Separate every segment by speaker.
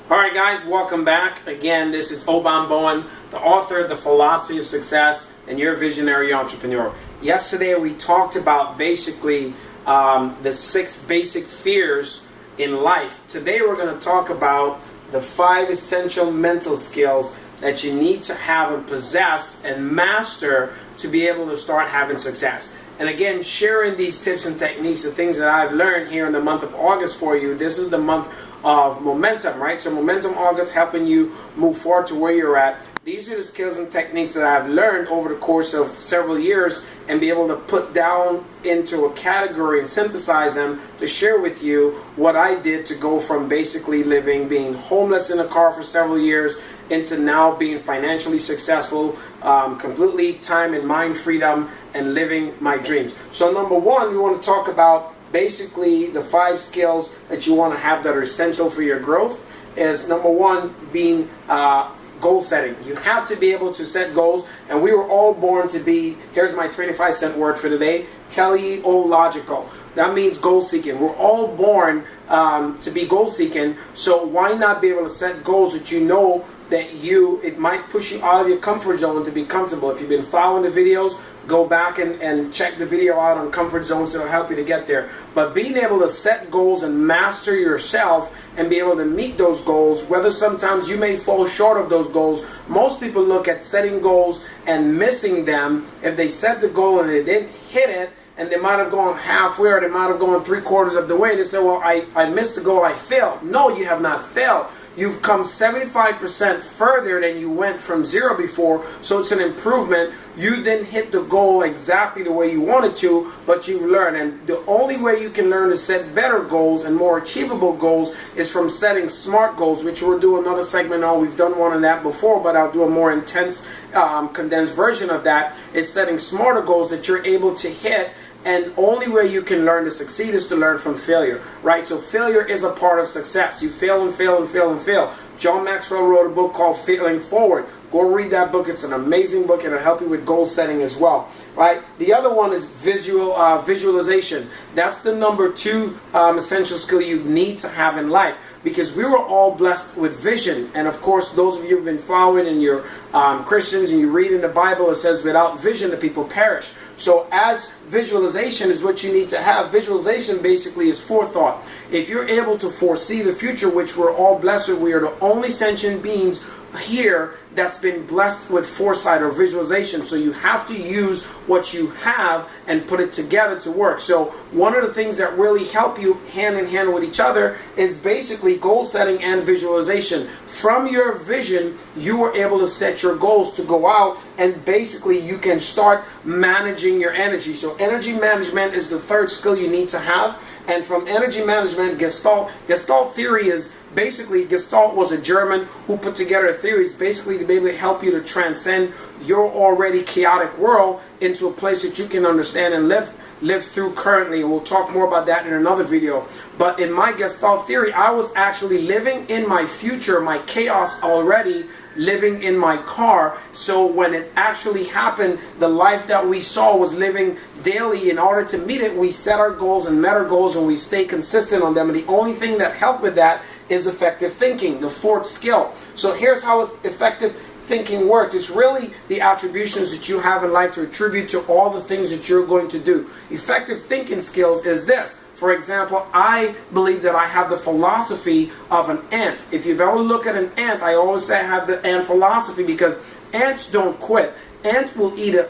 Speaker 1: All right, guys, welcome back. Again, this is Obam Bowen, the author of The Philosophy of Success and Your Visionary Entrepreneur. Yesterday, we talked about basically the 6 basic fears in life. Today, we're going to talk about the 5 essential mental skills that you need to have and possess and master to be able to start having success. And again, sharing these tips and techniques, the things that I've learned here in the month of August for you. This is the month of momentum, right? So Momentum August, helping you move forward to where you're at. These are the skills and techniques that I've learned over the course of several years and be able to put down into a category and synthesize them to share with you what I did to go from basically being homeless in a car for several years into now being financially successful, completely time and mind freedom, and living my dreams. So number one, we want to talk about basically the 5 skills that you want to have that are essential for your growth. Is number one being goal setting. You have to be able to set goals, and we were all born to be, here's my 25-cent word for today, teleological. That means goal seeking. We're all born to be goal seeking, so why not be able to set goals that you know that it might push you out of your comfort zone to be comfortable. If you've been following the videos, go back and check the video out on comfort zones. It'll help you to get there. But being able to set goals and master yourself and be able to meet those goals, whether sometimes you may fall short of those goals. Most people look at setting goals and missing them. If they set the goal and they didn't hit it, and they might have gone halfway or they might have gone 3/4 of the way, they say, well, I missed the goal, I failed. No, you have not failed. You've come 75% further than you went from 0 before, so it's an improvement. You didn't hit the goal exactly the way you wanted to, but you've learned. And the only way you can learn to set better goals and more achievable goals is from setting SMART goals, which we'll do another segment on. We've done one on that before, but I'll do a more intense, condensed version of that, is setting smarter goals that you're able to hit. And only way you can learn to succeed is to learn from failure, right? So failure is a part of success. You fail and fail and fail and fail. John Maxwell wrote a book called Failing Forward. Go read that book. It's an amazing book. It'll help you with goal setting as well, right? The other one is visualization. That's the number 2 essential skill you need to have in life, because we were all blessed with vision. And of course, those of you who have been following and you're Christians and you read in the Bible, it says, without vision, the people perish. So as visualization is what you need to have. Visualization basically is forethought. If you're able to foresee the future, which we're all blessed with, we are the only sentient beings here that's been blessed with foresight or visualization. So you have to use what you have and put it together to work. So one of the things that really help you hand in hand with each other is basically goal setting and visualization. From your vision, you are able to set your goals to go out, and basically you can start managing your energy. So energy management is the 3rd skill you need to have. And from energy management, Gestalt theory is basically, Gestalt was a German who put together theories basically to be able to help you to transcend your already chaotic world into a place that you can understand and live through currently. We'll talk more about that in another video. But in my Gestalt theory, I was actually living in my future, my chaos already, living in my car. So when it actually happened, the life that we saw was living daily. In order to meet it, we set our goals and met our goals, and we stay consistent on them. And the only thing that helped with that is effective thinking, the 4th skill. So here's how effective thinking works. It's really the attributions that you have in life to attribute to all the things that you're going to do. Effective thinking skills is this. For example, I believe that I have the philosophy of an ant. If you've ever looked at an ant, I always say I have the ant philosophy, because ants don't quit. Ants will either,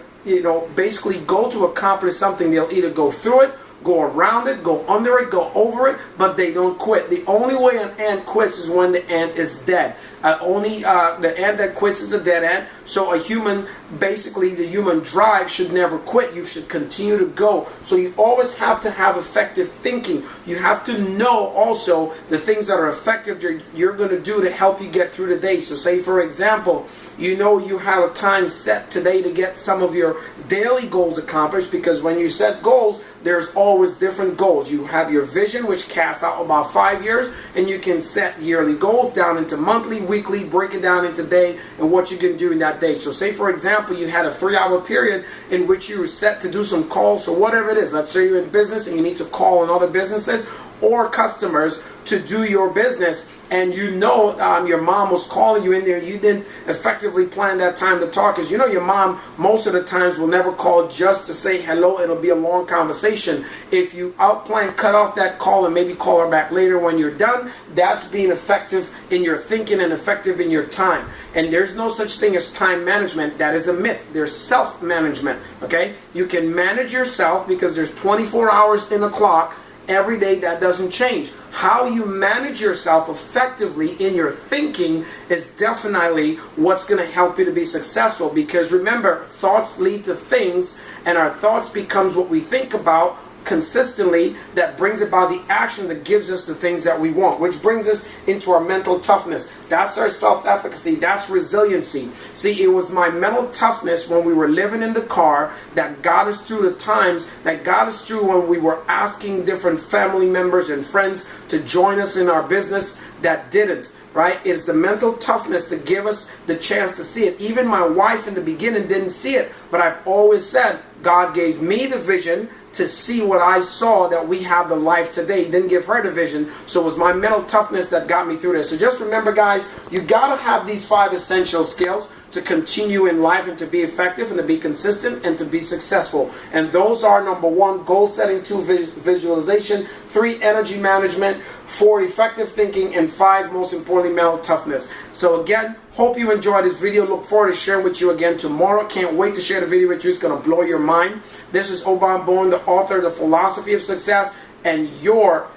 Speaker 1: basically go to accomplish something. They'll either go through it, go around it, go under it, go over it, but they don't quit. The only way an ant quits is when the ant is dead. The ant that quits is a dead ant. So a human, basically the human drive should never quit. You should continue to go. So you always have to have effective thinking. You have to know also the things that are effective you're going to do to help you get through the day. So say, for example, you have a time set today to get some of your daily goals accomplished, because when you set goals, there's always different goals. You have your vision, which casts out about 5 years, and you can set yearly goals down into monthly, weekly, break it down into day, and what you can do in that day. So say, for example, you had a 3-hour period in which you were set to do some calls or whatever it is. Let's say you're in business and you need to call on other businesses or customers to do your business, and you know your mom was calling you in there, you didn't effectively plan that time to talk, because you know your mom most of the times will never call just to say hello. It'll be a long conversation. If you outplan, cut off that call and maybe call her back later when you're done, that's being effective in your thinking and effective in your time. And there's no such thing as time management. That is a myth. There's self-management. Okay, you can manage yourself because there's 24 hours in a clock every day. That doesn't change. How you manage yourself effectively in your thinking is definitely what's going to help you to be successful, because remember, thoughts lead to things, and our thoughts becomes what we think about consistently, that brings about the action that gives us the things that we want, which brings us into our mental toughness. That's our self-efficacy. That's resiliency. See, it was my mental toughness when we were living in the car that got us through the times, that got us through when we were asking different family members and friends to join us in our business that didn't. Right? It's the mental toughness to give us the chance to see it. Even my wife in the beginning didn't see it, but I've always said God gave me the vision to see what I saw, that we have the life today. Didn't give her the vision, so it was my mental toughness that got me through this. So just remember, guys, you gotta have these 5 essential skills to continue in life and to be effective and to be consistent and to be successful. And those are: number 1, goal setting; 2, visualization; 3, energy management; 4, effective thinking; and 5, most importantly, mental toughness. So again, hope you enjoyed this video. Look forward to sharing with you again tomorrow. Can't wait to share the video with you. It's going to blow your mind. This is Obam Bowen, the author of The Philosophy of Success, and your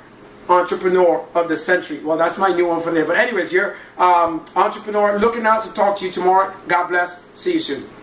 Speaker 1: entrepreneur of the century. Well, that's my new one for there. But anyways, your entrepreneur. Looking out to talk to you tomorrow. God bless. See you soon.